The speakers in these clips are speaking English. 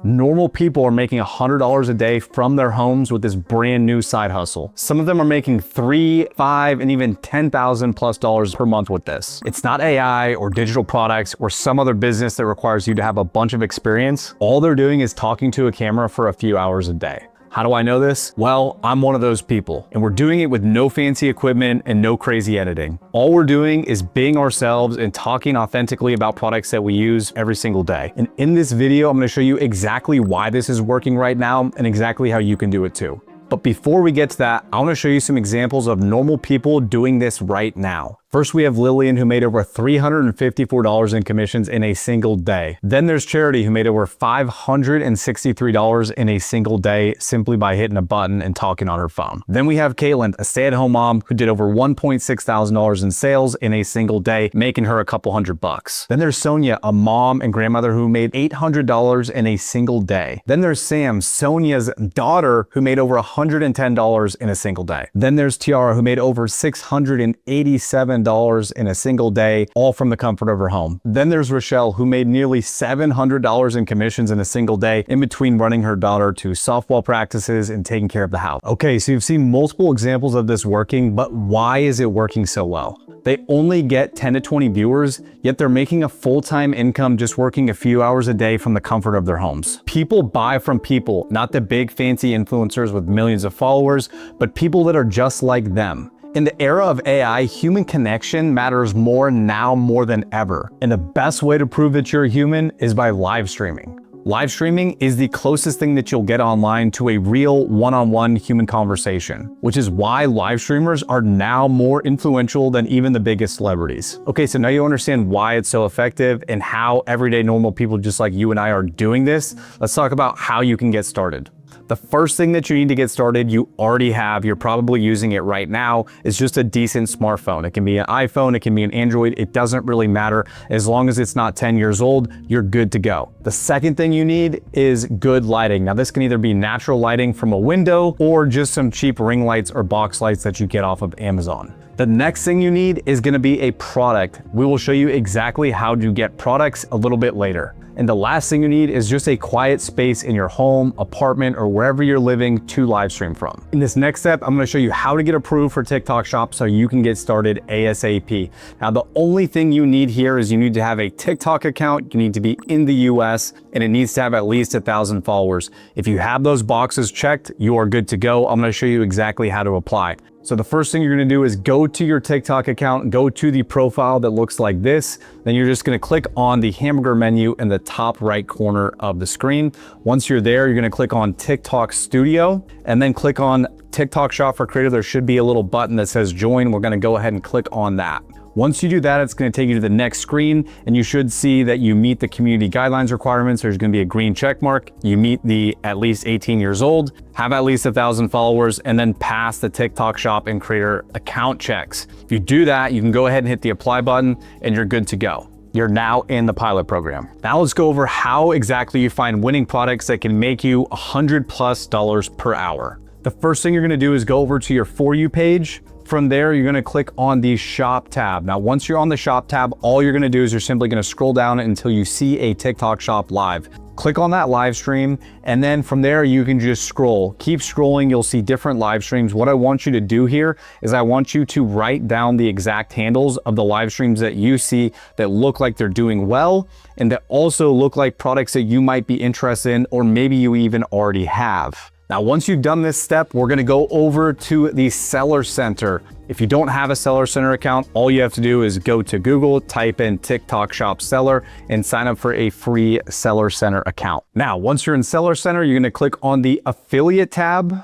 Normal people are making $100 a day from their homes with this brand new side hustle. Some of them are making $3, $5, and even $10,000+ per month with this. It's not AI or digital products or some other business that requires you to have a bunch of experience. All they're doing is talking to a camera for a few hours a day. How do I know this? Well, I'm one of those people, and we're doing it with no fancy equipment and no crazy editing. All we're doing is being ourselves and talking authentically about products that we use every single day. And in this video, I'm gonna show you exactly why this is working right now and exactly how you can do it too. But before we get to that, I wanna show you some examples of normal people doing this right now. First, we have Lillian, who made over $354 in commissions in a single day. Then there's Charity, who made over $563 in a single day simply by hitting a button and talking on her phone. Then we have Caitlin, a stay-at-home mom who did over $1.6 thousand in sales in a single day, making her a couple $100. Then there's Sonia, a mom and grandmother who made $800 in a single day. Then there's Sam, Sonia's daughter, who made over $110 in a single day. Then there's Tiara, who made over $687 in a single day, all from the comfort of her home. Then there's Rochelle, who made nearly $700 in commissions in a single day in between running her daughter to softball practices and taking care of the house. Okay, so you've seen multiple examples of this working, but why is it working so well? They only get 10 to 20 viewers, yet they're making a full-time income just working a few hours a day from the comfort of their homes. People buy from people, not the big fancy influencers with millions of followers, but people that are just like them. In the era of AI, human connection matters more now more than ever. And the best way to prove that you're human is by live streaming. Live streaming is the closest thing that you'll get online to a real one-on-one human conversation, which is why live streamers are now more influential than even the biggest celebrities. Okay, so now you understand why it's so effective and how everyday normal people just like you and I are doing this. Let's talk about how you can get started. The first thing that you need to get started, you already have, you're probably using it right now, is just a decent smartphone. It can be an iPhone, it can be an Android, it doesn't really matter. As long as it's not 10 years old, you're good to go. The second thing you need is good lighting. Now this can either be natural lighting from a window or just some cheap ring lights or box lights that you get off of Amazon. The next thing you need is gonna be a product. We will show you exactly how to get products a little bit later. And the last thing you need is just a quiet space in your home, apartment, or wherever you're living to live stream from. In this next step, I'm gonna show you how to get approved for TikTok Shop so you can get started ASAP. Now, the only thing you need here is you need to have a TikTok account, you need to be in the US, and it needs to have at least 1,000 followers. If you have those boxes checked, you are good to go. I'm gonna show you exactly how to apply. So the first thing you're gonna do is go to your TikTok account, go to the profile that looks like this. Then you're just gonna click on the hamburger menu in the top right corner of the screen. Once you're there, you're gonna click on TikTok Studio and then click on TikTok Shop for Creator. There should be a little button that says join. We're gonna go ahead and click on that. Once you do that, it's gonna take you to the next screen and you should see that you meet the community guidelines requirements. There's gonna be a green check mark. You meet the at least 18 years old, have at least 1,000 followers, and then pass the TikTok Shop and Creator account checks. If you do that, you can go ahead and hit the apply button and you're good to go. You're now in the pilot program. Now let's go over how exactly you find winning products that can make you $100+ per hour. The first thing you're gonna do is go over to your For You page. From there, you're gonna click on the Shop tab. Now, once you're on the Shop tab, all you're gonna do is you're simply gonna scroll down until you see a TikTok Shop live. Click on that live stream, and then from there, you can just scroll. Keep scrolling, you'll see different live streams. What I want you to do here is I want you to write down the exact handles of the live streams that you see that look like they're doing well, and that also look like products that you might be interested in, or maybe you even already have. Now, once you've done this step, we're gonna go over to the Seller Center. If you don't have a Seller Center account, all you have to do is go to Google, type in TikTok Shop Seller, and sign up for a free Seller Center account. Now, once you're in Seller Center, you're gonna click on the Affiliate tab.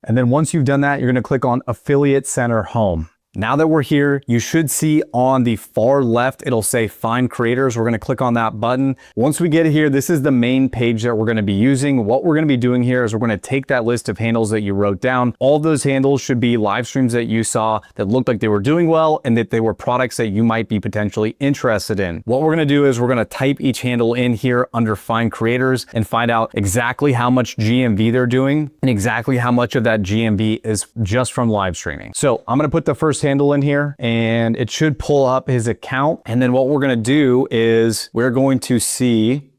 And then once you've done that, you're gonna click on Affiliate Center Home. Now that we're here, you should see on the far left, it'll say Find Creators. We're gonna click on that button. Once we get here, this is the main page that we're gonna be using. What we're gonna be doing here is we're gonna take that list of handles that you wrote down. All those handles should be live streams that you saw that looked like they were doing well and that they were products that you might be potentially interested in. What we're gonna do is we're gonna type each handle in here under Find Creators and find out exactly how much GMV they're doing and exactly how much of that GMV is just from live streaming. So I'm gonna put the first handle in here and it should pull up his account. And then what we're going to do is we're going to see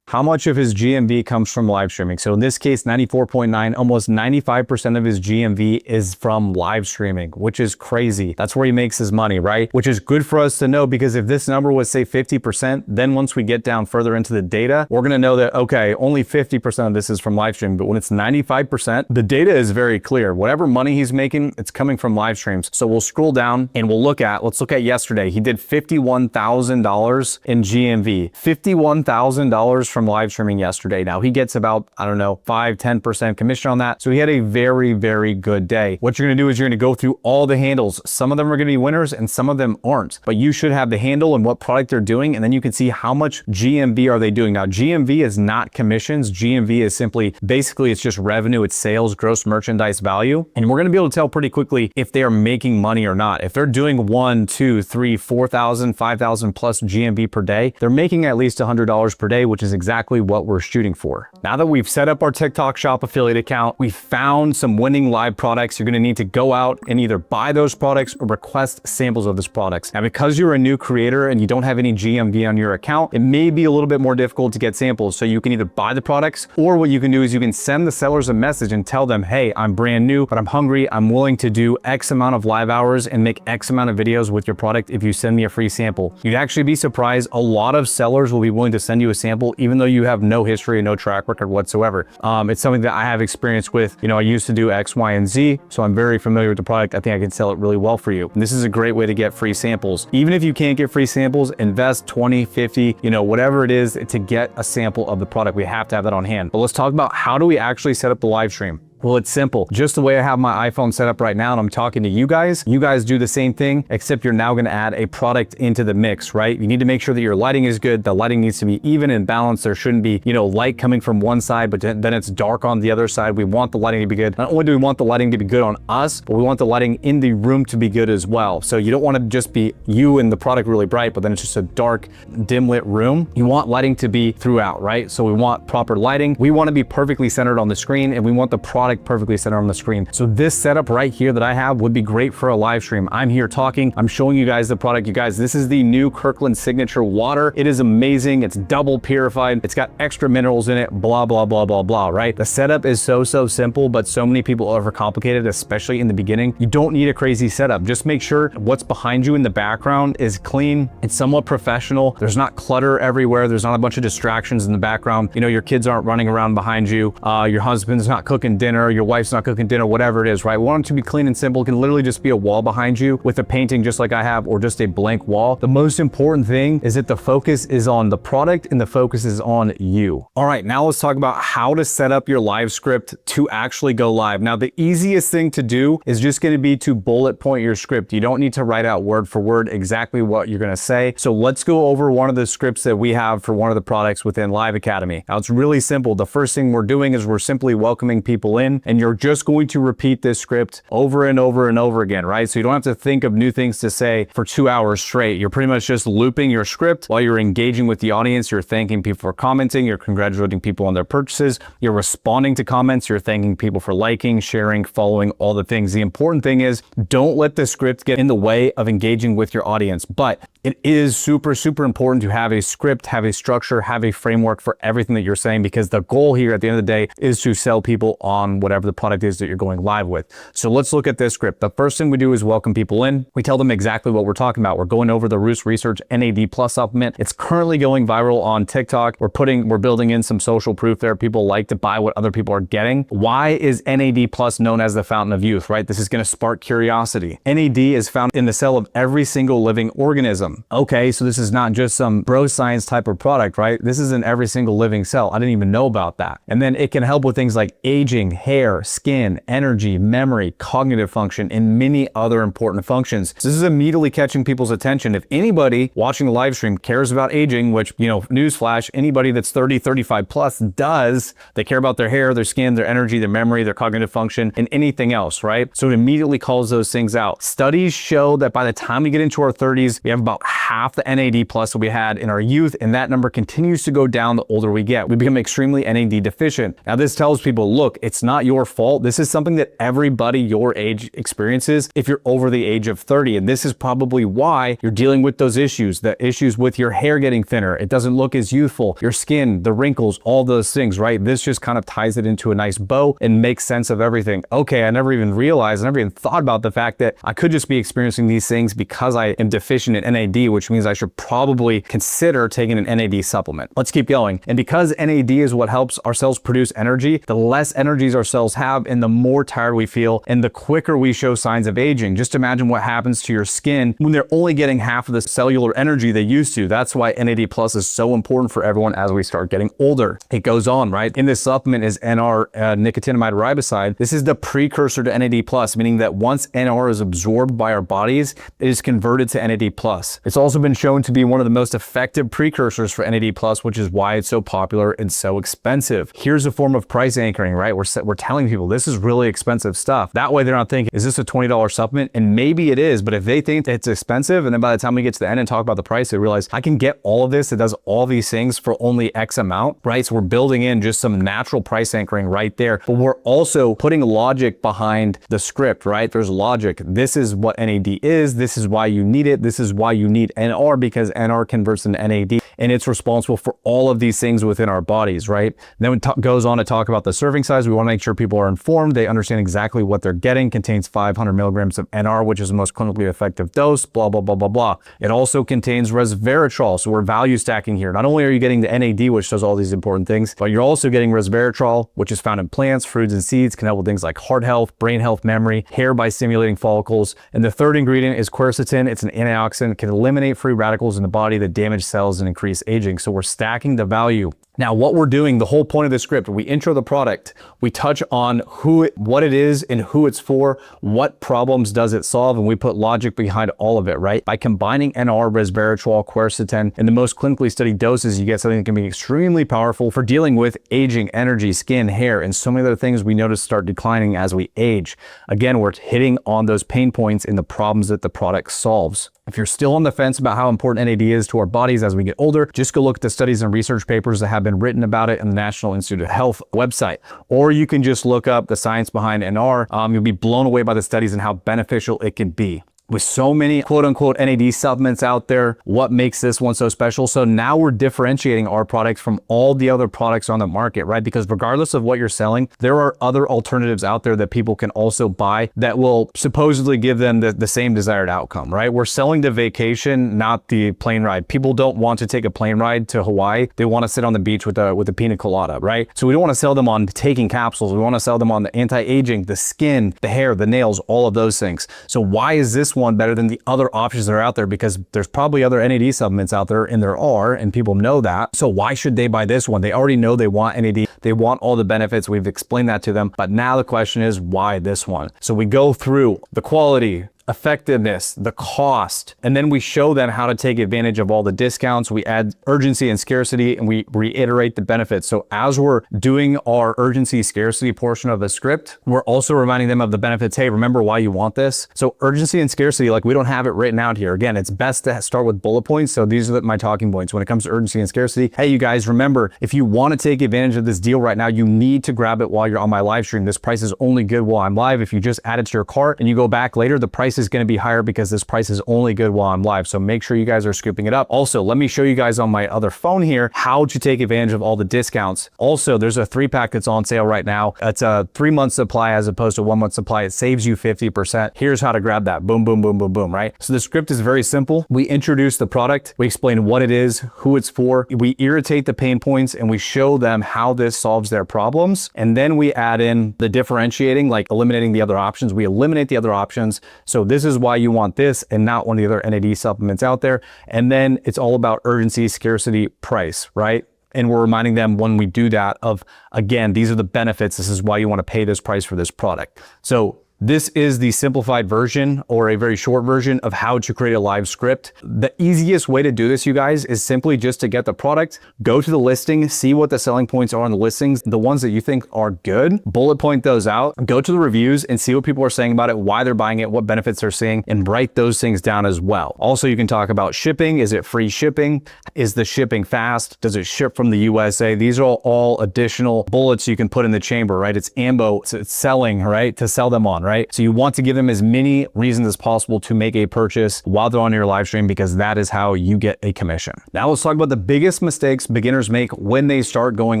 how much of his GMV comes from live streaming. So in this case, 94.9, almost 95% of his GMV is from live streaming, which is crazy. That's where he makes his money, right? Which is good for us to know, because if this number was say 50%, then once we get down further into the data, we're gonna know that, okay, only 50% of this is from live streaming. But when it's 95%, the data is very clear. Whatever money he's making, it's coming from live streams. So we'll scroll down and let's look at yesterday. He did $51,000 in GMV, $51,000 from live streaming yesterday. Now he gets about, I don't know, 5-10% commission on that. So he had a very, very good day. What you're gonna do is you're gonna go through all the handles. Some of them are gonna be winners and some of them aren't, but you should have the handle and what product they're doing, and then you can see how much GMV are they doing. Now GMV is not commissions. GMV is simply, basically it's just revenue, it's sales, gross merchandise value. And we're gonna be able to tell pretty quickly if they are making money or not. If they're doing 1, 2, 3, 4,000, 5,000 plus GMV per day, they're making at least $100 per day, which is exactly what we're shooting for. Now that we've set up our TikTok shop affiliate account, we found some winning live products, you're gonna need to go out and either buy those products or request samples of those products. Now, because you're a new creator and you don't have any GMV on your account, it may be a little bit more difficult to get samples. So you can either buy the products, or what you can do is you can send the sellers a message and tell them, hey, I'm brand new, but I'm hungry. I'm willing to do X amount of live hours and make X amount of videos with your product if you send me a free sample. You'd actually be surprised. A lot of sellers will be willing to send you a sample, even though you have no history and no track record whatsoever. It's something that I have experience with. You know, I used to do X, Y, and Z, so I'm very familiar with the product. I think I can sell it really well for you. And this is a great way to get free samples. Even if you can't get free samples, invest 20, 50, you know, whatever it is to get a sample of the product. We have to have that on hand. But let's talk about how do we actually set up the live stream. Well, it's simple. Just the way I have my iPhone set up right now and I'm talking to you guys do the same thing, except you're now gonna add a product into the mix, right? You need to make sure that your lighting is good. The lighting needs to be even and balanced. There shouldn't be, you know, light coming from one side, but then it's dark on the other side. We want the lighting to be good. Not only do we want the lighting to be good on us, but we want the lighting in the room to be good as well. So you don't want to just be you and the product really bright, but then it's just a dark, dim lit room. You want lighting to be throughout, right? So we want proper lighting. We want to be perfectly centered on the screen, and we want the product perfectly centered on the screen. So this setup right here that I have would be great for a live stream. I'm here talking, I'm showing you guys the product. You guys, this is the new Kirkland Signature Water. It is amazing. It's double purified. It's got extra minerals in it, blah, blah, blah, blah, blah, right? The setup is so simple, but so many people overcomplicate it, especially in the beginning. You don't need a crazy setup. Just make sure what's behind you in the background is clean. It's somewhat professional. There's not clutter everywhere. There's not a bunch of distractions in the background. You know, your kids aren't running around behind you. Your husband's not cooking dinner. Your wife's not cooking dinner, whatever it is, right? We want it to be clean and simple. It can literally just be a wall behind you with a painting just like I have, or just a blank wall. The most important thing is that the focus is on the product and the focus is on you. All right, now let's talk about how to set up your live script to actually go live. Now, the easiest thing to do is just gonna be to bullet point your script. You don't need to write out word for word exactly what you're gonna say. So let's go over one of the scripts that we have for one of the products within Live Academy. Now, it's really simple. The first thing we're doing is we're simply welcoming people in, and you're just going to repeat this script over and over and over again, right? So you don't have to think of new things to say for 2 hours straight. You're pretty much just looping your script while you're engaging with the audience. You're thanking people for commenting. You're congratulating people on their purchases. You're responding to comments. You're thanking people for liking, sharing, following, all the things. The important thing is don't let the script get in the way of engaging with your audience. But it is super important to have a script, have a structure, have a framework for everything that you're saying, because the goal here at the end of the day is to sell people on whatever the product is that you're going live with. So let's look at this script. The first thing we do is welcome people in. We tell them exactly what we're talking about. We're going over the Roost Research NAD Plus supplement. It's currently going viral on TikTok. We're building in some social proof there. People like to buy what other people are getting. Why is NAD Plus known as the fountain of youth, right? This is going to spark curiosity. NAD is found in the cell of every single living organism. Okay, so this is not just some bro science type of product, right? This is in every single living cell. I didn't even know about that. And then it can help with things like aging, hair, skin, energy, memory, cognitive function, and many other important functions. So this is immediately catching people's attention. If anybody watching the live stream cares about aging, which, you know, newsflash, anybody that's 30, 35 plus does, they care about their hair, their skin, their energy, their memory, their cognitive function, and anything else, right? So it immediately calls those things out. Studies show that by the time we get into our 30s, we have about about half the NAD plus that we had in our youth, and that number continues to go down the older we get. We become extremely NAD deficient. Now this tells people, look, it's not your fault. This is something that everybody your age experiences if you're over the age of 30. And this is probably why you're dealing with those issues, the issues with your hair getting thinner. It doesn't look as youthful, your skin, the wrinkles, all those things, right? This just kind of ties it into a nice bow and makes sense of everything. Okay, I never even realized, I never even thought about the fact that I could just be experiencing these things because I am deficient in NAD, which means I should probably consider taking an NAD supplement. Let's keep going. And because NAD is what helps our cells produce energy, the less energies our cells have and the more tired we feel and the quicker we show signs of aging. Just imagine what happens to your skin when they're only getting half of the cellular energy they used to. That's why NAD plus is so important for everyone as we start getting older. It goes on, right? In this supplement is NR, nicotinamide riboside. This is the precursor to NAD plus, meaning that once NR is absorbed by our bodies, it is converted to NAD plus. It's also been shown to be one of the most effective precursors for NAD plus, which is why it's so popular and so expensive. Here's a form of price anchoring, right? We're telling people this is really expensive stuff. That way they're not thinking, is this a $20 supplement? And maybe it is, but if they think it's expensive, and then by the time we get to the end and talk about the price, they realize I can get all of this. It does all these things for only X amount, right? So we're building in just some natural price anchoring right there, but we're also putting logic behind the script, right? There's logic. This is what NAD is. This is why you need it. This is why you need NR, because NR converts into NAD and it's responsible for all of these things within our bodies, right? Then it goes on to talk about the serving size. We want to make sure people are informed. They understand exactly what they're getting. Contains 500 milligrams of NR, which is the most clinically effective dose, blah, blah, blah, blah, blah. It also contains resveratrol. So we're value stacking here. Not only are you getting the NAD, which does all these important things, but you're also getting resveratrol, which is found in plants, fruits, and seeds, can help with things like heart health, brain health, memory, hair by stimulating follicles. And the third ingredient is quercetin. It's an antioxidant, can eliminate free radicals in the body that damage cells and increase aging. So we're stacking the value. Now, what we're doing, the whole point of the script, we intro the product, we touch on what it is and who it's for, what problems does it solve, and we put logic behind all of it, right? By combining NR, resveratrol, quercetin, in the most clinically studied doses, you get something that can be extremely powerful for dealing with aging, energy, skin, hair, and so many other things we notice start declining as we age. Again, we're hitting on those pain points in the problems that the product solves. If you're still on the fence about how important NAD is to our bodies as we get older, just go look at the studies and research papers that have been written about it in the National Institute of Health website. Or you can just look up the science behind NR. You'll be blown away by the studies and how beneficial it can be. With so many quote unquote NAD supplements out there, what makes this one so special? So now we're differentiating our products from all the other products on the market, right? Because regardless of what you're selling, there are other alternatives out there that people can also buy that will supposedly give them the same desired outcome, right? We're selling the vacation, not the plane ride. People don't want to take a plane ride to Hawaii. They want to sit on the beach with a pina colada, right? So we don't want to sell them on taking capsules. We want to sell them on the anti-aging, the skin, the hair, the nails, all of those things. So why is this one better than the other options that are out there? Because there's probably other NAD supplements out there, and there are, and people know that. So why should they buy this one? They already know they want NAD. They want all the benefits. We've explained that to them. But now the question is, why this one? So we go through the quality, effectiveness, the cost, and then we show them how to take advantage of all the discounts. We add urgency and scarcity, and we reiterate the benefits. So as we're doing our urgency scarcity portion of the script, we're also reminding them of the benefits. Hey, remember why you want this? So urgency and scarcity, like we don't have it written out here. Again, it's best to start with bullet points. So these are my talking points when it comes to urgency and scarcity. Hey, you guys, remember, if you want to take advantage of this deal right now, you need to grab it while you're on my live stream. This price is only good while I'm live. If you just add it to your cart and you go back later, the price is going to be higher because this price is only good while I'm live. So make sure you guys are scooping it up. Also, let me show you guys on my other phone here how to take advantage of all the discounts. Also, there's a 3-pack that's on sale right now. It's a 3-month supply as opposed to 1-month supply. It saves you 50%. Here's how to grab that. Boom, boom, boom, boom, boom, right? So the script is very simple. We introduce the product. We explain what it is, who it's for. We irritate the pain points, and we show them how this solves their problems. And then we add in the differentiating, like eliminating the other options. We eliminate the other options. So this is why you want this and not one of the other NAD supplements out there. And then it's all about urgency, scarcity, price, right? And we're reminding them when we do that of, again, these are the benefits. This is why you want to pay this price for this product. So This is the simplified version or a very short version of how to create a live script. The easiest way to do this, you guys, is simply just to get the product, go to the listing, see what the selling points are on the listings, the ones that you think are good, bullet point those out, go to the reviews and see what people are saying about it, why they're buying it, what benefits they're seeing, and write those things down as well. Also, you can talk about shipping. Is it free shipping? Is the shipping fast? Does it ship from the USA? These are all additional bullets you can put in the chamber, right? It's ammo, it's selling, right? To sell them on, right? So you want to give them as many reasons as possible to make a purchase while they're on your live stream, because that is how you get a commission. Now let's talk about the biggest mistakes beginners make when they start going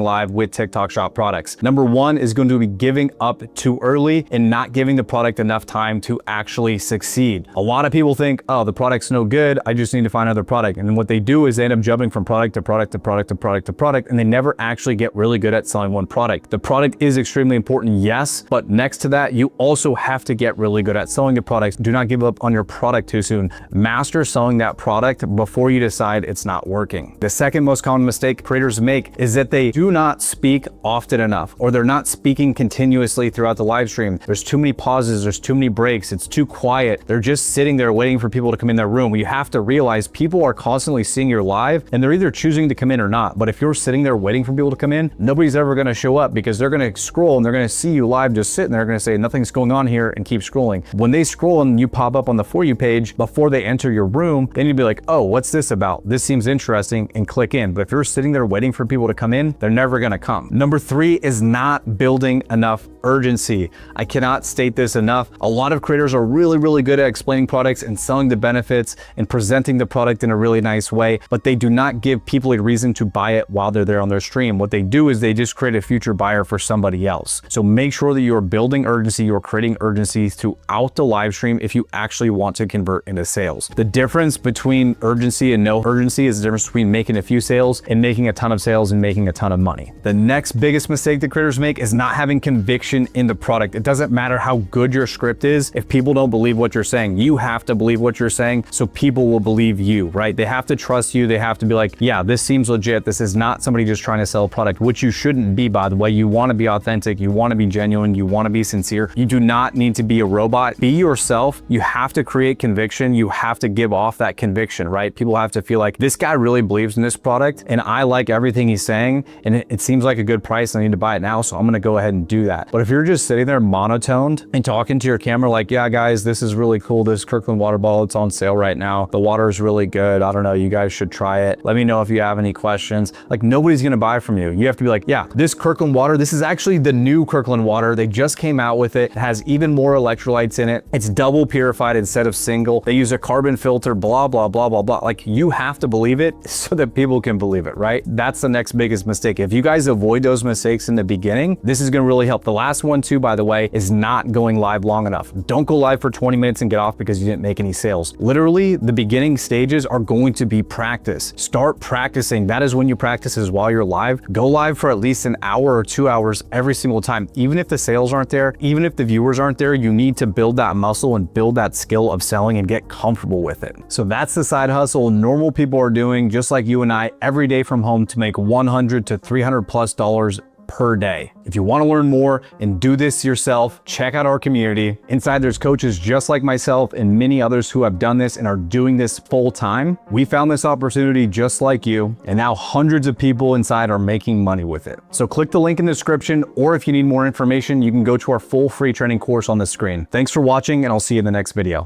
live with TikTok Shop products. Number one is going to be giving up too early and not giving the product enough time to actually succeed. A lot of people think, oh, the product's no good, I just need to find another product. And what they do is they end up jumping from product to product to product to product to product, and they never actually get really good at selling one product. The product is extremely important, yes, but next to that, you also have to get really good at selling the products. Do not give up on your product too soon. Master selling that product before you decide it's not working. The second most common mistake creators make is that they do not speak often enough, or they're not speaking continuously throughout the live stream. There's too many pauses, there's too many breaks, it's too quiet. They're just sitting there waiting for people to come in their room. You have to realize people are constantly seeing your live and they're either choosing to come in or not. But if you're sitting there waiting for people to come in, nobody's ever gonna show up, because they're gonna scroll and they're gonna see you live just sitting there, gonna say nothing's going on here and keep scrolling. When they scroll and you pop up on the For You page before they enter your room, then you'd be like, oh, what's this about? This seems interesting, and click in. But if you're sitting there waiting for people to come in, they're never gonna come. Number three is not building enough urgency. I cannot state this enough. A lot of creators are really good at explaining products and selling the benefits and presenting the product in a really nice way, but they do not give people a reason to buy it while they're there on their stream. What they do is they just create a future buyer for somebody else. So make sure that you're building urgency, you're creating urgency throughout the live stream if you actually want to convert into sales. The difference between urgency and no urgency is the difference between making a few sales and making a ton of sales and making a ton of money. The next biggest mistake that creators make is not having conviction in the product. It doesn't matter how good your script is if people don't believe what you're saying. You have to believe what you're saying so people will believe you, right? They have to trust you. They have to be like, yeah, this seems legit. This is not somebody just trying to sell a product, which you shouldn't be, by the way. You want to be authentic. You want to be genuine. You want to be sincere. You do not need to be a robot. Be yourself. You have to create conviction. You have to give off that conviction, right? People have to feel like this guy really believes in this product and I like everything he's saying and it seems like a good price. I need to buy it now, so I'm going to go ahead and do that. But if you're just sitting there monotoned and talking to your camera like, yeah, guys, this is really cool. This Kirkland water bottle, it's on sale right now. The water is really good. I don't know. You guys should try it. Let me know if you have any questions. Like, nobody's going to buy from you. You have to be like, yeah, this Kirkland water, this is actually the new Kirkland water. They just came out with it. It has even more electrolytes in it. It's double purified instead of single. They use a carbon filter, blah, blah, blah, blah, blah. Like, you have to believe it so that people can believe it, right? That's the next biggest mistake. If you guys avoid those mistakes in the beginning, this is going to really help. The last one too, by the way, is not going live long enough. Don't go live for 20 minutes and get off because you didn't make any sales. Literally, the beginning stages are going to be practice. Start practicing. That is when you practice, is while you're live. Go live for at least an hour or 2 hours every single time. Even if the sales aren't there, even if the viewers aren't there, you need to build that muscle and build that skill of selling and get comfortable with it. So that's the side hustle normal people are doing, just like you and I, every day from home to make $100 to $300+ per day. If you want to learn more and do this yourself, check out our community. Inside there's coaches just like myself and many others who have done this and are doing this full time. We found this opportunity just like you, and now hundreds of people inside are making money with it. So click the link in the description, or if you need more information, you can go to our full free training course on the screen. Thanks for watching, and I'll see you in the next video.